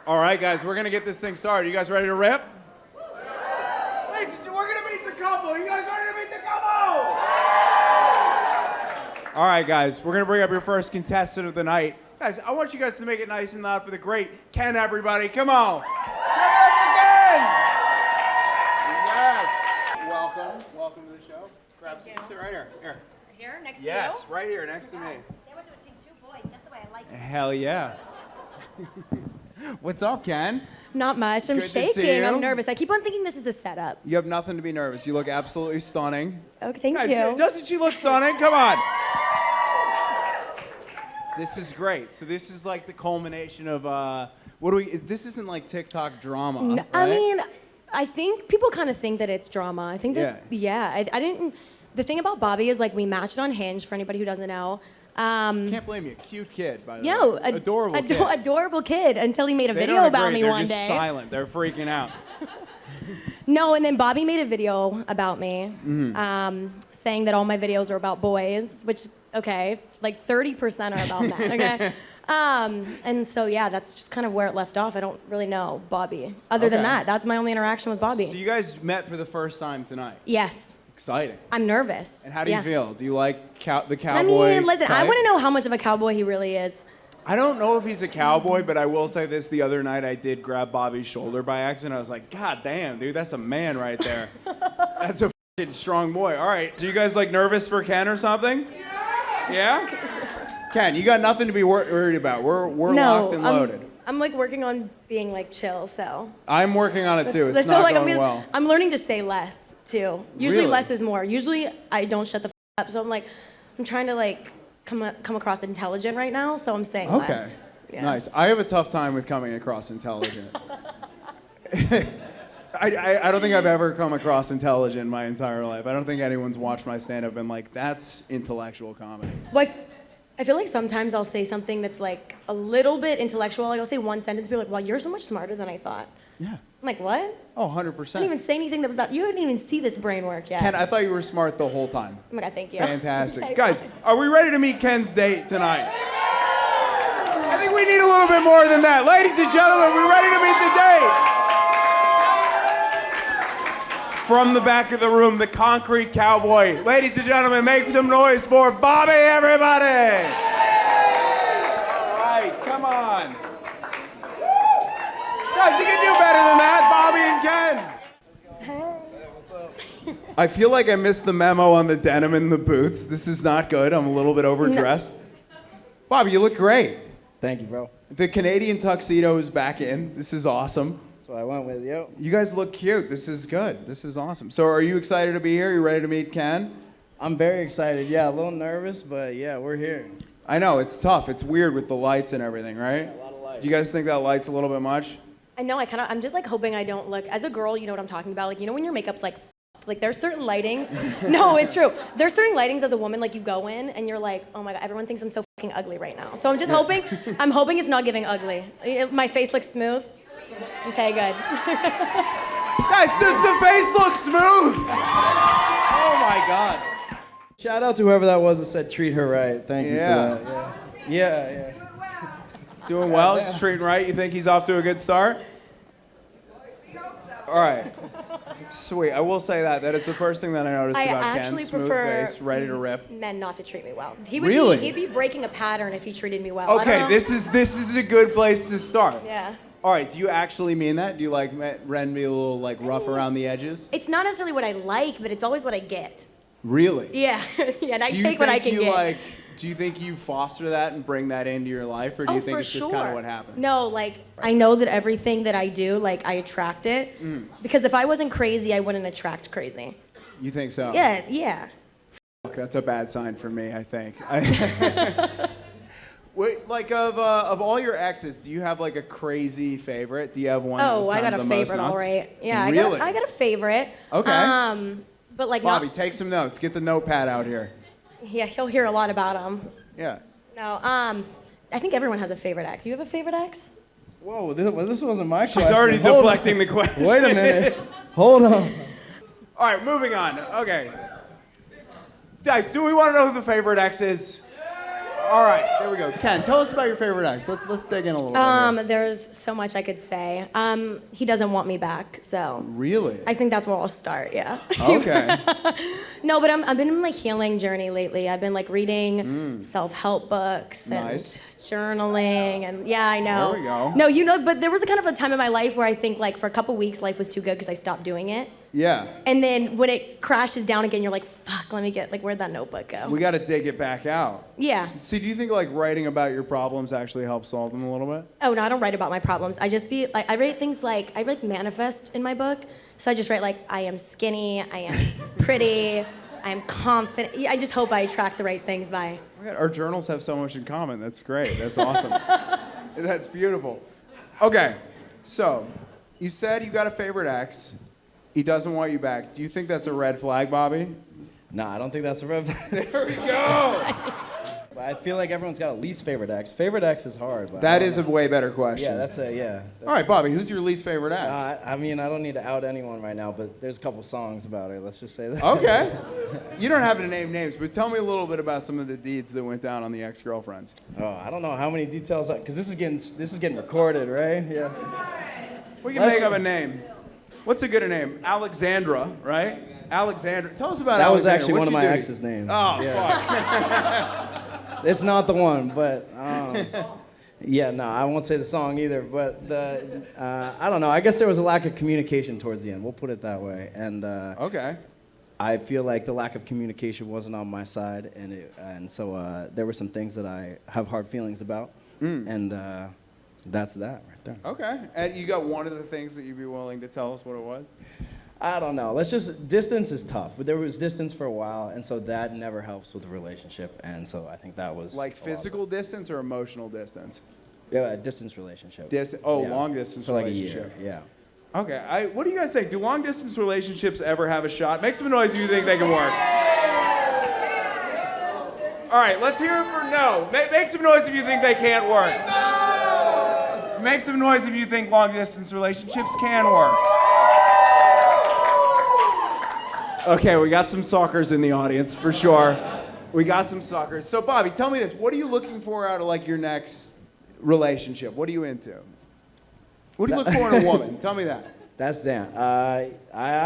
All right, guys, we're gonna get this thing started. You guys ready to rip? Ladies, we're gonna meet the couple. You guys ready to meet the couple? All right, guys, we're gonna bring up your first contestant of the night. Guys, I want you guys to make it nice and loud for the great Ken, everybody. Come on. Ken! Yes. Welcome to the show. Grab some, sit right here. Here, next to you? Yes, right here, next to me. They went between two boys, just the way I like it. Hell yeah. What's up, Ken? Not much. I'm Good to see shaking. you. I'm nervous. I keep on thinking this is a setup. You have nothing to be nervous. You look absolutely stunning. Okay, thank Guys, you. doesn't she look stunning? Come on. This is great. So this is like the culmination of this isn't like TikTok drama. No, right? I mean, I think people kind of think that it's drama. I think that, I didn't, the thing about Bobby is like we matched on Hinge, for anybody who doesn't know. Can't blame you. Cute kid, by the way. Adorable kid. Adorable kid until he made a They video don't about agree. me They're one just day. silent. They're freaking out. No, and then Bobby made a video about me, saying that all my videos are about boys, which, okay, like 30% are about men, okay? And so, yeah, that's just kind of where it left off. I don't really know Bobby. Other than that, that's my only interaction with Bobby. So you guys met for the first time tonight. Yes. Exciting. I'm nervous. And how do you feel? Do you like the cowboy I mean, listen, type? I want to know how much of a cowboy he really is. I don't know if he's a cowboy, but I will say this. The other night I did grab Bobby's shoulder by accident. I was like, God damn, dude, that's a man right there. That's a fucking strong boy. All right, so you guys like nervous for Ken or something? Yeah? Ken, you got nothing to be worried about. We're locked and loaded. I'm like working on being like chill, so. I'm working on it too. It's so, not like, going well. I'm learning to say less too. Usually Really? less is more. Usually I don't shut the up, so I'm trying to like come across intelligent right now, so I'm saying less. Yeah. Nice. I have a tough time with coming across intelligent. I don't think I've ever come across intelligent in my entire life. I don't think anyone's watched my stand-up and like, that's intellectual comedy. Well, I feel like sometimes I'll say something that's like a little bit intellectual. Like I'll say one sentence, be like, "Wow, you're so much smarter than I thought." Yeah. I'm like, what? Oh, 100%. I didn't even say anything that was not. You didn't even see this brain work yet. Ken, I thought you were smart the whole time. Oh my God, thank you. Fantastic. Okay, Guys, fine. are we ready to meet Ken's date tonight? I think we need a little bit more than that. Ladies and gentlemen, we're ready to meet the date. From the back of the room, the concrete cowboy. Ladies and gentlemen, make some noise for Bobby, everybody. All right, come on. Guys, you can do better than that, Bobby and Ken. Hey, what's up? I feel like I missed the memo on the denim and the boots. This is not good. I'm a little bit overdressed. Bobby, you look great. Thank you, bro. The Canadian tuxedo is back in. This is awesome. That's what I went with, yo. You guys look cute. This is good. This is awesome. So are you excited to be here? You ready to meet Ken? I'm very excited. Yeah, a little nervous, but yeah, we're here. I know, it's tough. It's weird with the lights and everything, right? Yeah, a lot of light. Do you guys think that light's a little bit much? I know. I'm just like hoping I don't look. As a girl, you know what I'm talking about. Like, you know when your makeup's like there's certain lightings. No, it's true. There's certain lightings as a woman, like you go in and you're like, oh my God, everyone thinks I'm so fucking ugly right now. So I'm just hoping. I'm hoping it's not giving ugly. My face looks smooth. Okay, good. Guys, does the face look smooth? Oh my God. Shout out to whoever that was that said treat her right. Thank you Yeah. for that. Yeah. Doing well? Yeah. Treating right? You think he's off to a good start? All right. Sweet. I will say that. That is the first thing that I noticed I about actually Ken. Smooth prefer face, ready to rip. men not to treat me well. Really? He'd be breaking a pattern if he treated me well. I Okay, don't know. this is a good place to start. Yeah. All right, do you actually mean that? Do you like Ren be a little like rough around the edges? It's not necessarily what I like, but it's always what I get. Really? Yeah. Yeah, and I Do you take what I think can you get. do you think you foster that and bring that into your life, or do you think for it's just sure. kind of what happens? No, like I know that everything that I do, like I attract it. Because if I wasn't crazy, I wouldn't attract crazy. You think so? Yeah. Fuck, that's a bad sign for me, I think. Wait, like of all your exes, do you have like a crazy favorite? Do you have one? Oh, that's I kind got of a the most favorite, all nuts? right. Yeah, Really? I got a favorite. Okay. But like Bobby, not. take some notes. Get the notepad out here. Yeah, he'll hear a lot about him. Yeah. No. I think everyone has a favorite ex. You have a favorite ex? Whoa, this wasn't my question. She's already Hold deflecting the question. on. Wait a minute. Hold on. All right, moving on. Okay. Guys, do we want to know who the favorite ex is? All right, there we go. Ken, tell us about your favorite ex. Let's dig in a little bit. Here. There's so much I could say. He doesn't want me back, so. Really? I think that's where I'll start, yeah. Okay. No, but I've been in my healing journey lately. I've been like reading self-help books and journaling, and yeah, I know. There we go. No, you know, but there was a kind of a time in my life where I think like for a couple weeks life was too good because I stopped doing it. Yeah. And then when it crashes down again, you're like, fuck, let me get, like, where'd that notebook go? We got to dig it back out. Yeah. See, do you think like writing about your problems actually helps solve them a little bit? Oh, no, I don't write about my problems. I write things like, I write manifest in my book. So I just write like, I am skinny, I am pretty, I am confident. I just hope I attract the right things by. Oh my God, our journals have so much in common. That's great. That's awesome. That's beautiful. Okay, so you said you got a favorite ex. He doesn't want you back. Do you think that's a red flag, Bobby? Nah, I don't think that's a red flag. There we go. I feel like everyone's got a least favorite ex. Favorite ex is hard. But That is a way better question. Yeah, All right, Bobby, who's your least favorite ex? I mean, I don't need to out anyone right now, but there's a couple songs about her. Let's just say that. Okay. You don't have to name names, but tell me a little bit about some of the deeds that went down on the ex-girlfriends. Oh, I don't know how many details, because this is getting recorded, right? Yeah. We can make up a name. What's a good name? Alexandra, right? Alexandra. Tell us about That Alexandra. was actually What'd one of she my do? ex's names. Oh, yeah. fuck. It's not the one, but yeah, no, I won't say the song either. But I don't know. I guess there was a lack of communication towards the end. We'll put it that way. And Okay. I feel like the lack of communication wasn't on my side, and so there were some things that I have hard feelings about, and that's that right there. Okay. And you got one of the things that you'd be willing to tell us what it was? I don't know. Distance is tough. But there was distance for a while, and so that never helps with a relationship. And so I think that was Like physical distance or emotional distance? Yeah, a distance relationship. Yeah. Long distance for like relationship. a year. Okay. What do you guys think? Do long distance relationships ever have a shot? Make some noise if you think they can work. All right, let's hear it for no. Make some noise if you think they can't work. Make some noise if you think long distance relationships can work. Okay, we got some suckers in the audience for sure. We got some suckers. So Bobby, tell me this. What are you looking for out of like your next relationship? What are you into? What do you look for in a woman? Tell me that. That's Dan. I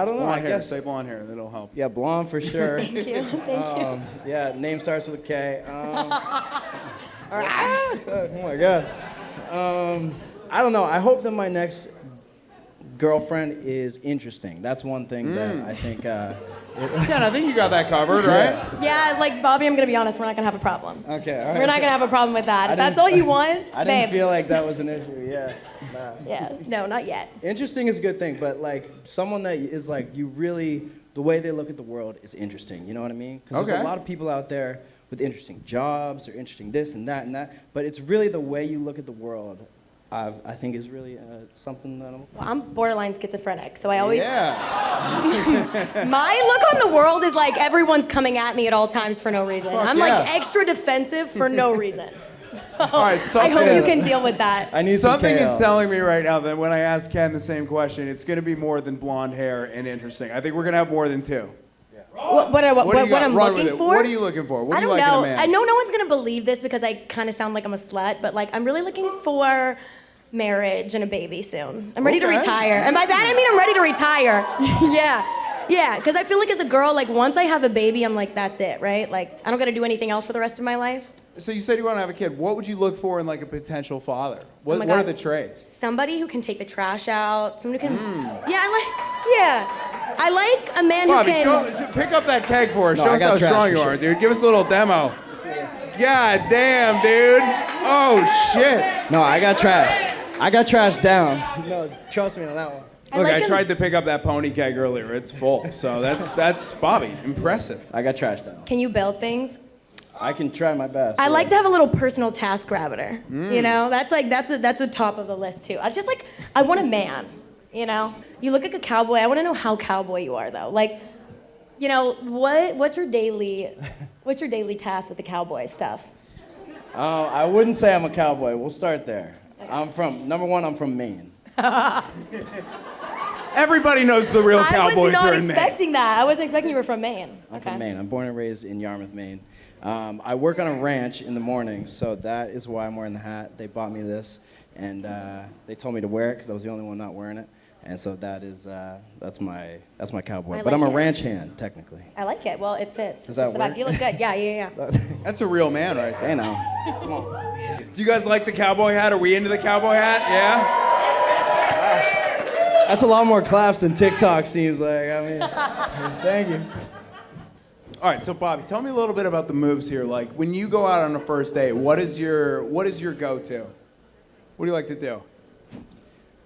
don't know. Blonde I hair. guess Say blonde hair. That'll help. yeah, blonde for sure. Thank you, thank you. Yeah, name starts with a K. Oh my God. I don't know. I hope that my next girlfriend is interesting. That's one thing that I think. Yeah, I think you got that covered, right? Yeah, like Bobby, I'm gonna be honest, we're not gonna have a problem. Okay, all right. We're not gonna have a problem with that. I If that's didn't- all you want, I didn't babe. feel like that was an issue. Yeah. Nah. Yeah, no, not yet. Interesting is a good thing, but like someone that is like you really the way they look at the world is interesting. You know what I mean? Because there's Okay. a lot of people out there with interesting jobs or interesting this and that, but it's really the way you look at the world. I think is really something that Well, I'm borderline schizophrenic, so I always. Yeah. My look on the world is like everyone's coming at me at all times for no reason. Fuck I'm yeah. like extra defensive for no reason. So All right, I something hope you is- can deal with that. I need Something some is KL. telling me right now that when I ask Ken the same question, it's going to be more than blonde hair and interesting. I think we're going to have more than two. What do you got? I'm Run with looking it. for? What are you looking for? What I do you don't like know. in a man? I know no one's gonna believe this because I kind of sound like I'm a slut, but like I'm really looking for marriage and a baby soon. I'm ready to Okay. retire, and by that I mean I'm ready to retire. yeah, because I feel like as a girl, like once I have a baby, I'm like that's it, right? Like I don't gotta do anything else for the rest of my life. So you said you want to have a kid. What would you look for in like a potential father? What, Oh my what are God. the traits? Somebody who can take the trash out. Someone who can. I like a man Bobby, who can. pick up that keg for us. No, Show I us got how trash strong for you sure. are, dude. Give us a little demo. God damn, dude. Oh shit. No, I got trash. I got trash down. No, trust me on that one. Look, like I him- tried to pick up that pony keg earlier. It's full. So that's Bobby. Impressive. I got trash down. Can you build things? I can try my best. I yeah. like to have a little personal task rabbiter. You know, that's a top of the list too. I want a man. You know, you look like a cowboy. I want to know how cowboy you are though. Like, you know, what's your daily task with the cowboy stuff? I wouldn't say I'm a cowboy. We'll start there. I'm from Maine. Everybody knows the real I was cowboys not are in Maine. expecting that. I wasn't expecting you were from Maine. I'm from Maine. I'm born and raised in Yarmouth, Maine. I work on a ranch in the morning, so that is why I'm wearing the hat. They bought me this, and they told me to wear it because I was the only one not wearing it. And so that's my cowboy. But I'm a ranch hand, technically. I like it. Well, it fits. Does that It's about- work? You look good. Yeah. That's a real man right there. Hey now. Come on. Do you guys like the cowboy hat? Are we into the cowboy hat? Yeah? That's a lot more claps than TikTok seems like. I mean, thank you. All right, so Bobby, tell me a little bit about the moves here. Like, when you go out on a first date, what is your go-to? What do you like to do?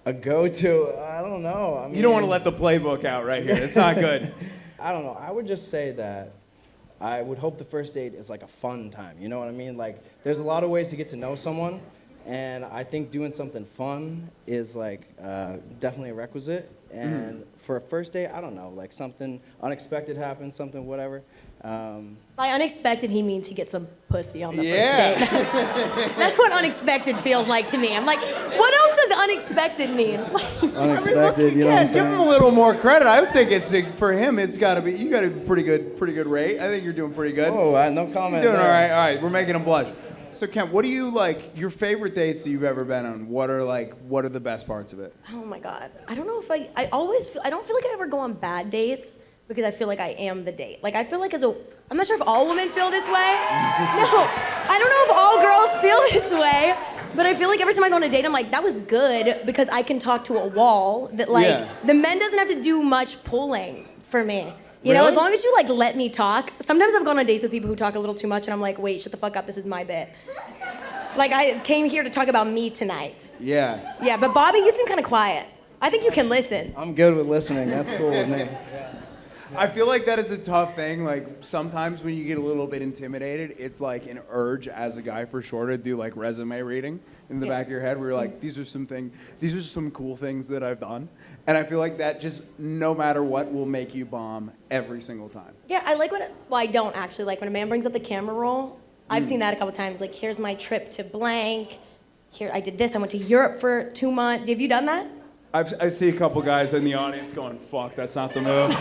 A go-to? I don't know. I mean, You don't want to let the playbook out right here. It's not good. I don't know. I would just say that I would hope the first date is like a fun time. You know what I mean? Like, there's a lot of ways to get to know someone, and I think doing something fun is like definitely a requisite. And for a first date, I don't know, like something unexpected happens, something whatever. By unexpected, he means he gets some pussy on the Yeah. first date. That's what unexpected feels like to me. I'm like, what else does unexpected mean? Unexpected, you know what I'm Yeah, give him a saying? little more credit. I would think for him, you got to be pretty good rate. I think you're doing pretty good. Oh, no comment. You're doing there. all right. We're making him blush. So Kent, what do you like? Your favorite dates that you've ever been on? What are the best parts of it? Oh my God. I don't know if I don't feel like I ever go on bad dates because I feel like I am the date. Like I feel like I'm not sure if all women feel this way. No, I don't know if all girls feel this way, but I feel like every time I go on a date, I'm like, that was good because I can talk to a wall that the men doesn't have to do much pulling for me. You know, Really? as long as you like let me talk. Sometimes I've gone on dates with people who talk a little too much and I'm like, wait, shut the fuck up, this is my bit. Like I came here to talk about me tonight. Yeah. Yeah, but Bobby, you seem kind of quiet. I think you can listen. I'm good with listening. That's cool with me. I feel like that is a tough thing. Like sometimes when you get a little bit intimidated, it's like an urge as a guy for sure to do like resume reading in the back of your head where you're like, these are some cool things that I've done. And I feel like that just no matter what will make you bomb every single time. Yeah, I like I don't actually like when a man brings up the camera roll. I've seen that a couple times. Like, here's my trip to blank. Here, I did this. I went to Europe for 2 months. Have you done that? I see a couple guys in the audience going, fuck, that's not the move.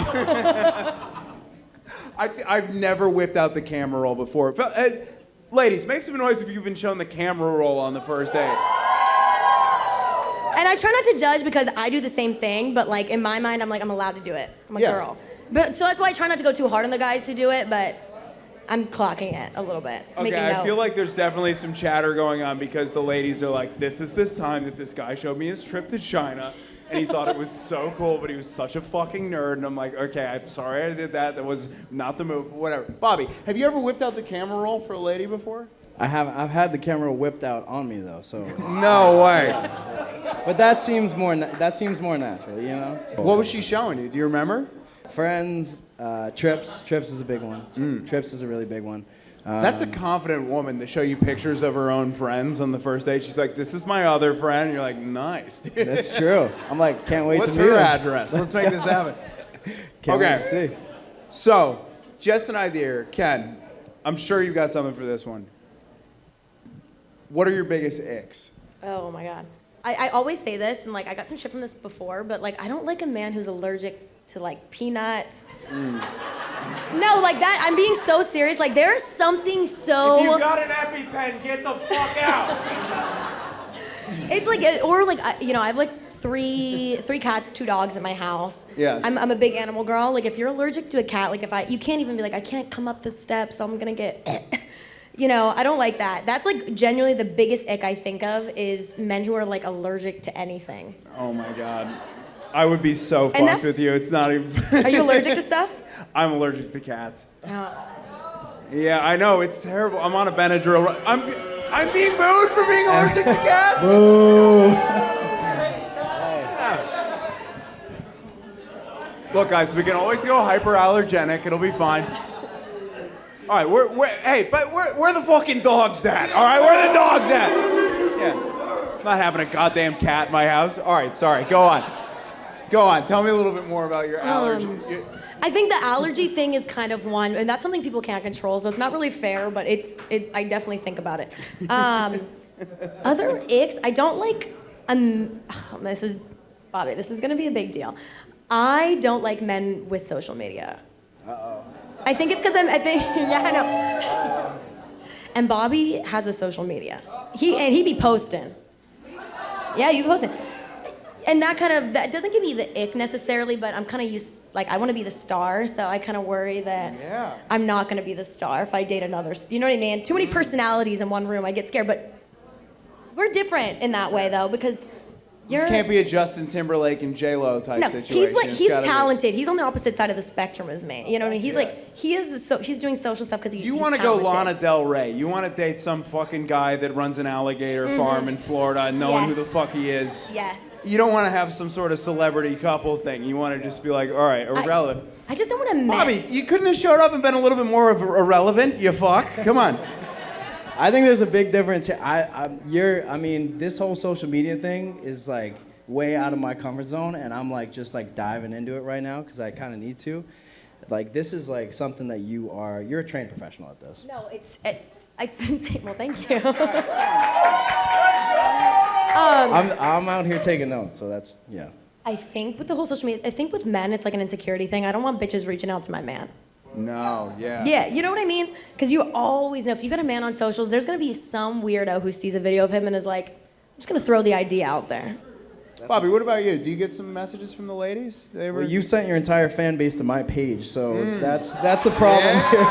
I've never whipped out the camera roll before. Ladies, make some noise if you've been shown the camera roll on the first date. And I try not to judge because I do the same thing, but like in my mind, I'm like, I'm allowed to do it. I'm a girl. But so that's why I try not to go too hard on the guys to do it, but I'm clocking it a little bit. Okay, making I note. feel like there's definitely some chatter going on because the ladies are like, this is this time that this guy showed me his trip to China and he thought it was so cool, but he was such a fucking nerd. And I'm like, okay, I'm sorry I did that. That was not the move, but whatever. Bobby, have you ever whipped out the camera roll for a lady before? I have. I've had the camera whipped out on me though, so. No way. But that seems more natural, you know. What was she showing you? Do you remember? Friends, trips. Trips is a big one. Trips is a really big one. That's a confident woman to show you pictures of her own friends on the first date. She's like, this is my other friend. And you're like, nice, dude. That's true. I'm like, can't wait What's to meet her her. address? Let's make this happen. Can't wait to Okay. see. So, just an idea here. Ken, I'm sure you've got something for this one. What are your biggest icks? Oh my God. I always say this, and like I got some shit from this before, but like I don't like a man who's allergic to like peanuts. No, like that, I'm being so serious. Like there's something so... If you got an EpiPen, get the fuck out. It's like, or like, you know, I have like three cats, 2 dogs at my house. Yes. I'm a big animal girl. Like if you're allergic to a cat, like you can't even be like, I can't come up the steps, so I'm gonna get... You know, I don't like that. That's like genuinely the biggest ick I think of is men who are like allergic to anything. Oh my God. I would be so And fucked with you. It's not even... Are you allergic to stuff? I'm allergic to cats. Oh. Yeah, I know. It's terrible. I'm on a Benadryl. I'm being booed for being allergic to cats. Boo. Look, guys, we can always go hyperallergenic. It'll be fine. All right, where the fucking dogs at? All right, where the dogs at? Yeah, not having a goddamn cat in my house. All right, sorry. Go on. Tell me a little bit more about your allergy. I think the allergy thing is kind of one, and that's something people can't control, so it's not really fair, but I definitely think about it. Other icks, I don't like, Bobby, this is gonna be a big deal. I don't like men with social media. Uh-oh. I think it's because yeah, I know. And Bobby has a social media. He be posting. Yeah, you be posting. And that doesn't give me the ick necessarily, but I'm kind of used, like, I want to be the star, so I kind of worry that I'm not going to be the star if I date another, you know what I mean? Too many personalities in one room, I get scared, but we're different in that way, though, because This can't be a Justin Timberlake and J-Lo type situation. He's talented. He's on the opposite side of the spectrum as me. You know what I mean? He's doing social stuff because You want to go Lana Del Rey. You want to date some fucking guy that runs an alligator farm in Florida and knowing who the fuck he is. Yes. You don't want to have some sort of celebrity couple thing. You want to just be like, all right, irrelevant. I just don't want to Bobby, you couldn't have showed up and been a little bit more irrelevant, you fuck. Come on. I think there's a big difference here. I mean, this whole social media thing is like way out of my comfort zone, and I'm like just like diving into it right now because I kind of need to. Like, this is like something that you're a trained professional at this. No, well, thank you. I'm out here taking notes, so that's, yeah. I think with the whole social media, I think with men, it's like an insecurity thing. I don't want bitches reaching out to my man. No, yeah. Yeah, you know what I mean? Because you always know, if you got a man on socials, there's going to be some weirdo who sees a video of him and is like, I'm just going to throw the idea out there. Bobby, what about you? Do you get some messages from the ladies? Well, you sent your entire fan base to my page, so that's the problem here.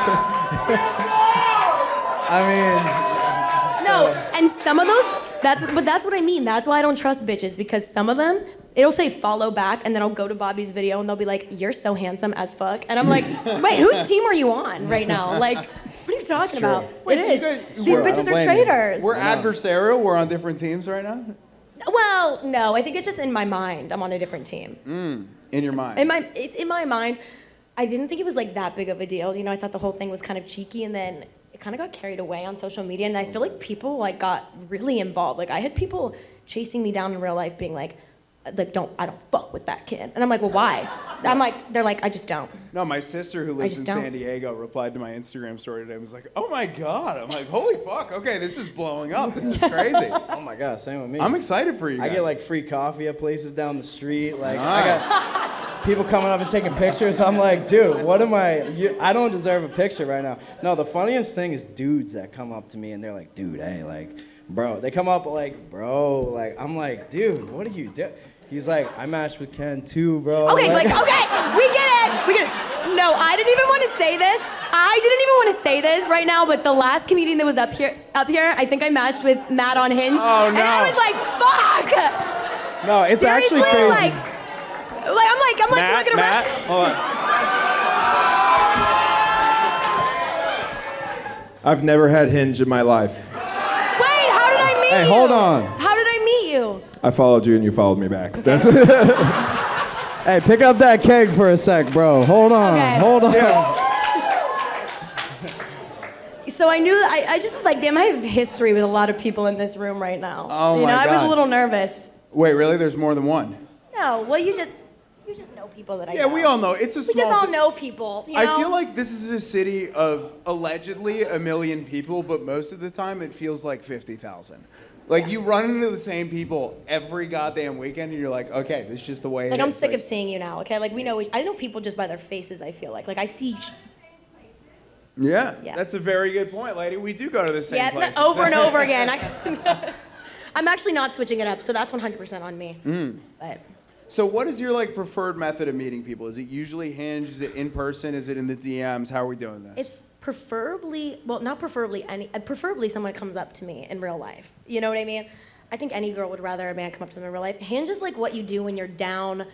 I mean... No, and some of those, that's what I mean. That's why I don't trust bitches, because some of them, it'll say follow back, and then I'll go to Bobby's video, and they'll be like, you're so handsome as fuck. And I'm like, wait, whose team are you on right now? Like, what are you talking about? Wait, it so is. These bitches are traitors. We're adversarial? We're on different teams right now? Well, no, I think it's just in my mind. I'm on a different team. In your mind? It's in my mind. I didn't think it was like that big of a deal. You know, I thought the whole thing was kind of cheeky, and then it kind of got carried away on social media, and I feel like people like got really involved. Like, I had people chasing me down in real life being like, I don't fuck with that kid. And I'm like, well, why? They're like, I just don't. No, my sister who lives in San Diego replied to my Instagram story today and was like, oh my God. I'm like, holy fuck, okay, this is blowing up. This is crazy. Oh my God, same with me. I'm excited for you guys. I get like free coffee at places down the street. Like, nice. I got people coming up and taking pictures. I'm like, dude, what am I don't deserve a picture right now. No, the funniest thing is dudes that come up to me and they're like, dude, hey, like, bro. They come up like, bro, like, I'm like, dude, what are you doing? He's like, I matched with Ken too, bro. Okay, okay, we get it. No, I didn't even want to say this. Right now, but the last comedian that was up here, I think I matched with Matt on Hinge. Oh, no. And I was like, fuck. No, it's seriously, actually crazy. I'm like, Matt, looking around. hold on. I've never had Hinge in my life. Wait, how did I meet you? Hey, hold on. How did I meet you? I followed you and you followed me back. Okay. Hey, pick up that keg for a sec, bro. Hold on. Okay. Hold on. So I knew, I just was like, damn, I have history with a lot of people in this room right now. Oh, my I was God. a little nervous. Wait, really? There's more than one? No, well, you just know people that I know. Yeah, we all know. It's a small We just all city. know people, you know? I feel like this is a city of allegedly 1 million people, but most of the time it feels like 50,000. Like, you run into the same people every goddamn weekend, and you're like, okay, this is just the way it is. Like, I'm sick of seeing you now, okay? Like, we know, I know people just by their faces, I feel like. Like, I see... Yeah, Yeah. that's a very good point, lady. We do go to the same places. Over and over again. I'm actually not switching it up, so that's 100% on me. But... So what is your, like, preferred method of meeting people? Is it usually Hinge? Is it in person? Is it in the DMs? How are we doing this? It's preferably, well, not preferably, preferably someone comes up to me in real life. You know what I mean? I think any girl would rather a man come up to them in real life. Hinge is like what you do when you're down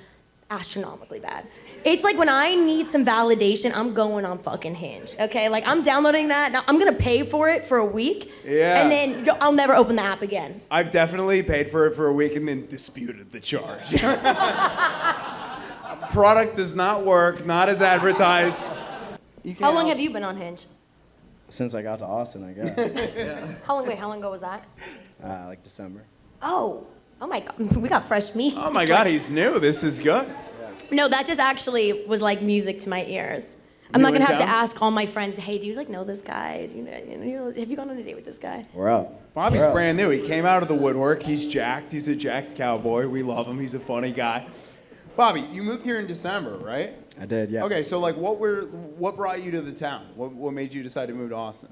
astronomically bad. It's like when I need some validation, I'm going on fucking Hinge, okay? Like, I'm downloading that. Now, I'm gonna pay for it for a week, Yeah. and then I'll never open the app again. I've definitely paid for it for a week and then disputed the charge. Product does not work, not as advertised. How long have you been on Hinge? Since I got to Austin, I guess. How long ago was that? Like December. Oh my God, we got fresh meat. Oh my God, he's new. This is good. No, that just actually was like music to my ears. I'm not gonna have to ask all my friends, hey, do you like know this guy? Do you know, have you gone on a date with this guy? We're up. Bobby's brand new. He came out of the woodwork. He's jacked. He's a jacked cowboy. We love him. He's a funny guy. Bobby, you moved here in December, right? I did, yeah. Okay, so like what brought you to the town? What made you decide to move to Austin?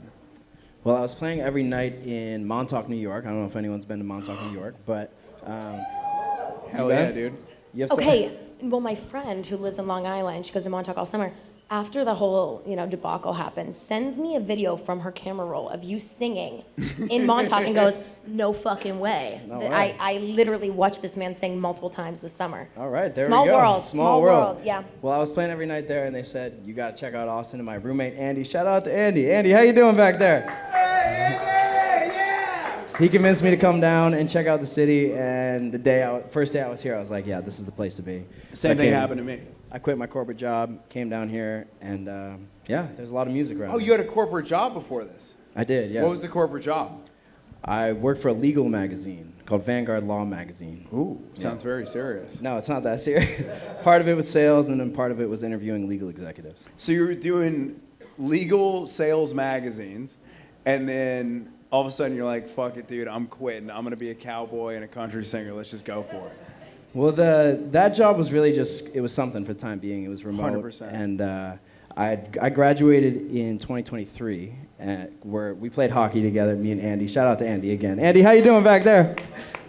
Well, I was playing every night in Montauk, New York. I don't know if anyone's been to Montauk, New York, but Hell yeah, dude. you have to- Okay, well, my friend who lives in Long Island, she goes to Montauk all summer. After the whole, debacle happened, sends me a video from her camera roll of you singing in Montauk and goes, no fucking way. No way. I literally watched this man sing multiple times this summer. All right, there Small we go. world, small world, yeah. Well, I was playing every night there, and they said, you got to check out Austin. And my roommate, Andy, shout out to Andy. Andy, how you doing back there? Hey, Andy, yeah! He convinced me to come down and check out the city, and first day I was here, I was like, yeah, this is the place to be. Same thing happened to me. I quit my corporate job, came down here, and yeah, there's a lot of music around. Oh, you had a corporate job before this? I did, yeah. What was the corporate job? I worked for a legal magazine called Vanguard Law Magazine. Ooh, sounds very serious. No, it's not that serious. Part of it was sales, and then part of it was interviewing legal executives. So you were doing legal sales magazines, and then all of a sudden you're like, fuck it, dude, I'm quitting. I'm going to be a cowboy and a country singer. Let's just go for it. Well, that job was really it was something for the time being. It was remote. 100%. And I graduated in 2023, where we played hockey together, me and Andy. Shout out to Andy again. Andy, how you doing back there?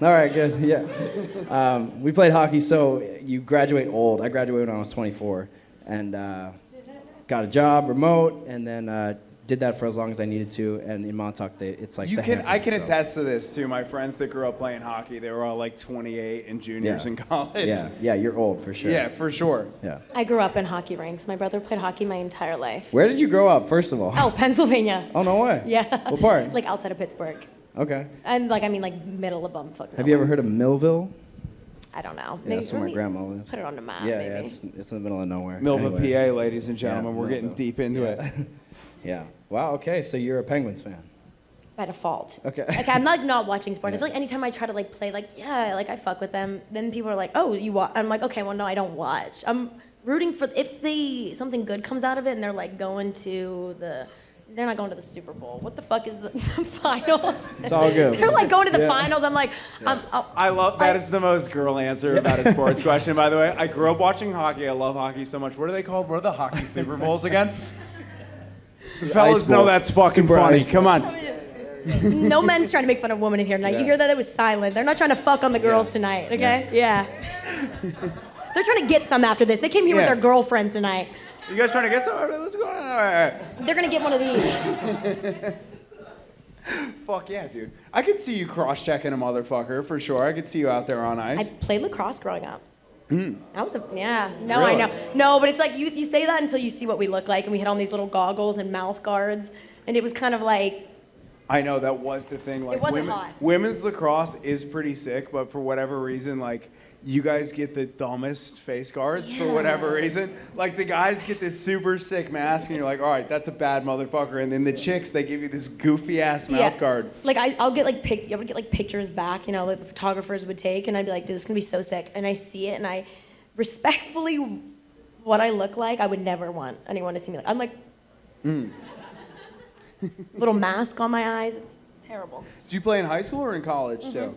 All right, good, yeah. We played hockey, so you graduate old. I graduated when I was 24, and got a job remote, and then did that for as long as I needed to. And in Montauk, it's like I can attest to this too. My friends that grew up playing hockey, they were all like 28 and juniors in college. Yeah, you're old for sure. Yeah, for sure. Yeah. I grew up in hockey rinks. My brother played hockey my entire life. Where did you grow up, first of all? Oh, Pennsylvania. Oh, no way. Yeah. What part? Like outside of Pittsburgh. Okay. And like middle of bumfuck. Have you ever heard of Millville? I don't know. Yeah, that's where my grandma lives. Put it on the map, Yeah, maybe. yeah, it's in the middle of nowhere. Milva, Anyway. PA, ladies and gentlemen. Yeah, We're getting Millville. deep into it. Yeah. Wow, okay, so you're a Penguins fan. By default. Okay. Like I'm not watching sports. Yeah. I feel like anytime I try to play, I fuck with them. Then people are like, oh, you watch? I'm like, okay, well no, I don't watch. I'm rooting for if something good comes out of it, and they're like going to they're not going to the Super Bowl. What the fuck is the final? It's all good. They're like going to the Yeah. finals. I'm like, I love that. Is the most girl answer about a sports question, by the way. I grew up watching hockey. I love hockey so much. What are they called? What are the hockey Super Bowls again? The fellas Ice know Bowl. that's fucking Super funny. Ice Bowl. Come on. no men's trying to make fun of women in here tonight. Yeah. You hear that? It was silent. They're not trying to fuck on the girls tonight. Okay? Yeah. They're trying to get some after this. They came here with Yeah. their girlfriends tonight. You guys trying to get some? What's going on? All right. They're gonna get one of these. Fuck yeah, dude. I could see you cross-checking a motherfucker for sure. I could see you out there on I ice. played lacrosse growing up. Hmm. I was no, I Really? know. No, but it's like you say that until you see what we look like, and we had on these little goggles and mouth guards, and it was kind of like, I know that was the thing. Like wasn't hot. women's lacrosse is pretty sick, but for whatever reason, like you guys get the dumbest face guards for whatever reason. Like the guys get this super sick mask, and you're like, all right, that's a bad motherfucker. And then the chicks, they give you this goofy ass mouth guard. Like I'll get you ever get like pictures back, like the photographers would take, and I'd be like, dude, this is gonna be so sick. And I see it, and I respectfully, what I look like, I would never want anyone to see me like. I'm like, little mask on my eyes. It's terrible. Did you play in high school or in college too?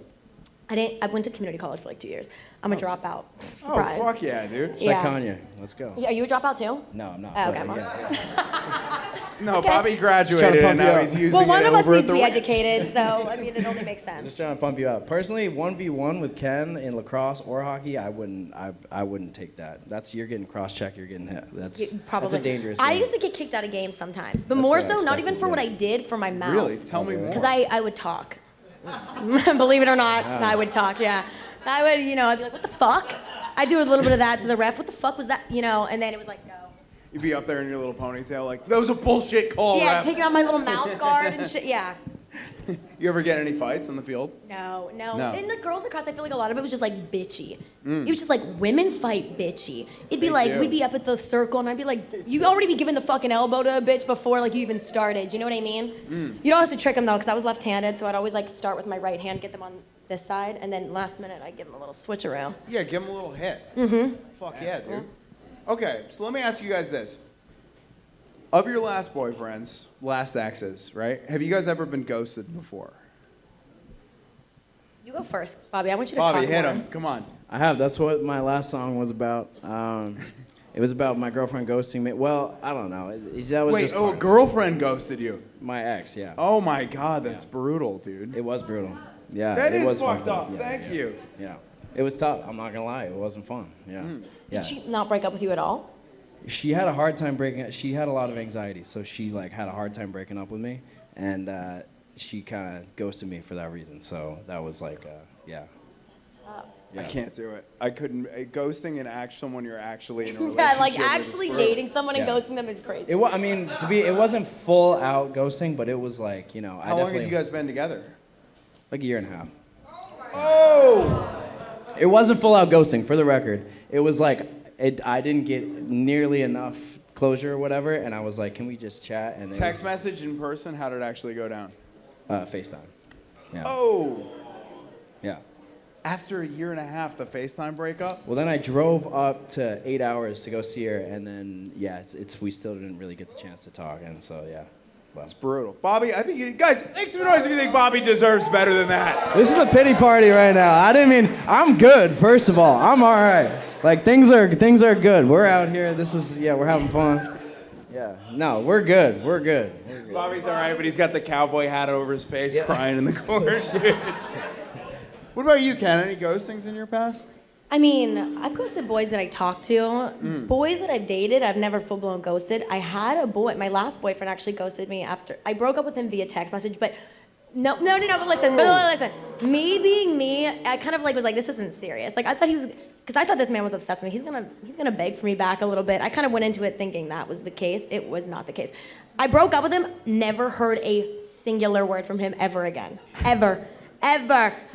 I went to community college for like 2 years. I'm a dropout. Surprise. Oh fuck yeah, dude. It's like Kanye. Let's go. Yeah, are you a dropout too? No, I'm not. Oh, okay, but, well. yeah. No, Okay. Bobby Just graduated trying and to pump now you he's up. using Well, one it of us over needs at to the be educated, so I mean, it only makes sense. Just trying to pump you up. Personally, 1v1 with Ken in lacrosse or hockey, I wouldn't take that. You're getting cross-checked, you're getting hit. Probably. That's a dangerous I game. used to get kicked out of games sometimes, but That's more what I so not even expected, for what yeah. I did, for my mouth. Really? Tell me more. Because I would talk. Believe it or not, I would talk, yeah. I would, I'd be like, what the fuck? I'd do a little bit of that to the ref. What the fuck was that? And then it was like, go. You'd be up there in your little ponytail like, that was a bullshit call, Yeah, ref." taking out my little mouth guard and shit, yeah. You ever get any fights on the field? No. No. In the girls lacrosse, I feel like a lot of it was just like bitchy. It was just like women fight bitchy. It'd be They like, do. we'd be up at the circle and I'd be like, you already be giving the fucking elbow to a bitch before like you even started. You know what I mean? You don't have to trick them though, because I was left-handed, so I'd always like start with my right hand, get them on this side, and then last minute I'd give them a little switcheroo. Yeah, give him a little hit. Mm-hmm. Fuck yeah, dude. Okay, so let me ask you guys this. Of your last boyfriends, last exes, right? Have you guys ever been ghosted before? You go first, Bobby. I want you to Bobby, talk hit more. him. Come on. I have. That's what my last song was about. It was about my girlfriend ghosting me. Well, I don't know. That was Wait, just oh, a part of it. girlfriend ghosted you. My ex, yeah. Oh my God, that's brutal, dude. It was brutal. Yeah, That it is was fucked up. Yeah, Thank yeah. you. Yeah, it was tough. I'm not gonna lie. It wasn't fun. Yeah, yeah. Did she not break up with you at all? She had a hard time breaking. She had a lot of anxiety, so she like had a hard time breaking up with me, and she kind of ghosted me for that reason. So that was like, yeah. I can't do it. I couldn't. Ghosting and someone you're actually in a relationship Yeah, like with is actually brutal. dating someone and Yeah. ghosting them is crazy. I mean, it wasn't full out ghosting, but it was like, you know, How long have you guys been together? like a year and a half. Oh! It wasn't full out ghosting, for the record. It was like I didn't get nearly enough closure or whatever, and I was like, can we just chat? And Text message in person? How did it actually go down? FaceTime. Yeah. Oh! Yeah. After a year and a half, the FaceTime breakup? Well, then I drove up to 8 hours to go see her, and then we still didn't really get the chance to talk, and so yeah. Well. It's brutal. Bobby, I think you guys make some noise if you think Bobby deserves better than that. This is a pity party right now. I'm good. First of all, I'm all right. Like things are good. We're out here. We're having fun. Yeah. No, we're good. We're good. Bobby's all right, but he's got the cowboy hat over his face, crying in the corner, dude. What about you, Ken? Any ghostings in your past? I mean, I've ghosted boys that I talked to. Boys that I've dated, I've never full-blown ghosted. I had a boy, my last boyfriend actually ghosted me after, I broke up with him via text message, but no, but listen. Me being me, I kind of like was like, this isn't serious. Like I thought because I thought this man was obsessed with me. He's gonna beg for me back a little bit. I kind of went into it thinking that was the case. It was not the case. I broke up with him, never heard a singular word from him ever again. Ever.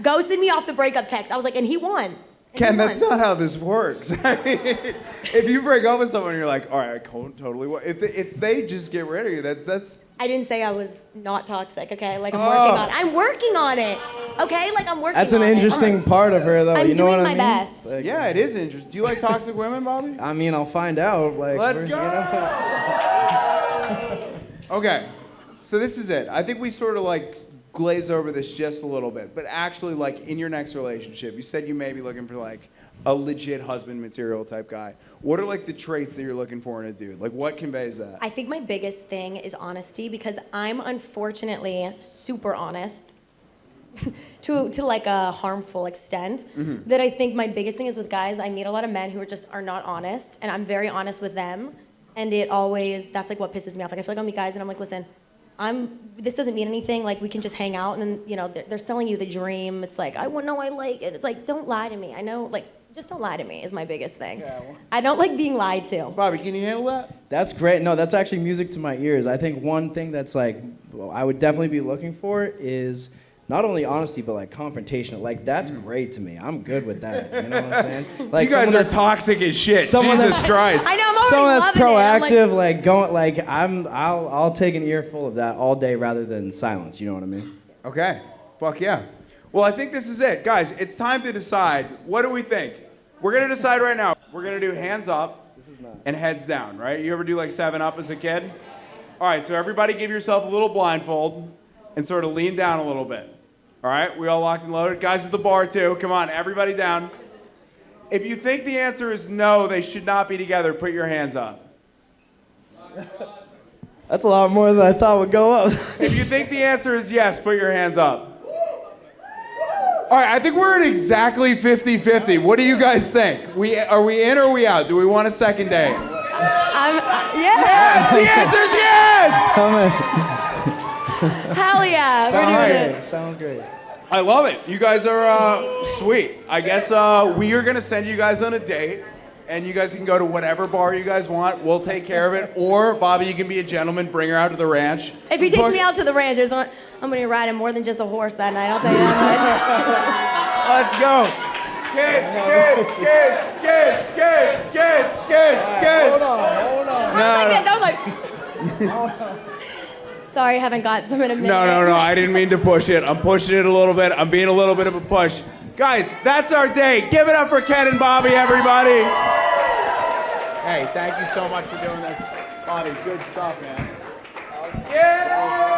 Ghosted me off the breakup text. I was like, and he won. Ken, that's not how this works. I mean, if you break up with someone, you're like, all right, I totally. If they just get rid of you, that's. I didn't say I was not toxic, okay? Like I'm working on it, okay? Like I'm working on it. That's an interesting part of her, though. I'm you know doing what my I mean? best. Like, Yeah, it is interesting. Do you like toxic women, Bobby? I mean, I'll find out. Like, Let's go. Okay, so this is it. I think we sort of like glaze over this just a little bit, but actually, like in your next relationship, you said you may be looking for like a legit husband material type guy. What are like the traits that you're looking for in a dude? Like what conveys that? I think my biggest thing is honesty because I'm unfortunately super honest to like a harmful extent. That I think my biggest thing is with guys, I meet a lot of men who are not honest, and I'm very honest with them, and that's like what pisses me off. Like I feel like I'll meet guys and I'm like, listen, this doesn't mean anything, like we can just hang out, and then, you know, they're selling you the dream. It's like, I like it. It's like, don't lie to me. I know, like, just don't lie to me is my biggest thing. Yeah, well. I don't like being lied to. Bobby, can you handle that? That's great. No, that's actually music to my ears. I think one thing that's like, I would definitely be looking for is not only honesty, but like confrontation. Like that's great to me. I'm good with that. You know what I'm saying? Like You guys someone are toxic as shit. someone Jesus that's- Christ. I know, I'm already Someone that's loving it. I'm like, proactive, like going, like I'll take an earful of that all day rather than silence. You know what I mean? Okay. Fuck yeah. Well, I think this is it. Guys, it's time to decide. What do we think? We're going to decide right now. We're going to do hands up and heads down, right? You ever do like 7-Up as a kid? All right, so everybody give yourself a little blindfold and sort of lean down a little bit. All right, we all locked and loaded. Guys at the bar too. Come on, everybody down. If you think the answer is no, they should not be together, put your hands up. That's a lot more than I thought would go up. If you think the answer is yes, put your hands up. All right, I think we're at exactly 50-50. What do you guys think? Are we in or are we out? Do we want a second date? Yeah. The answer's yes! Hell yeah. We're doing it. Sounds great. I love it. You guys are sweet. I guess we are going to send you guys on a date, and you guys can go to whatever bar you guys want. We'll take care of it. Or, Bobby, you can be a gentleman, bring her out to the ranch. If he takes me out to the ranch, I'm going to ride him more than just a horse that night. I'll tell you that Let's go. Kiss, kiss, kiss, kiss, kiss, kiss, kiss, kiss. Hold on. much. I was like, sorry, I haven't got some in a minute. No. I didn't mean to push it. I'm pushing it a little bit. I'm being a little bit of a push. Guys, that's our day. Give it up for Ken and Bobby, everybody. Hey, thank you so much for doing this. Bobby, good stuff, man. Yeah!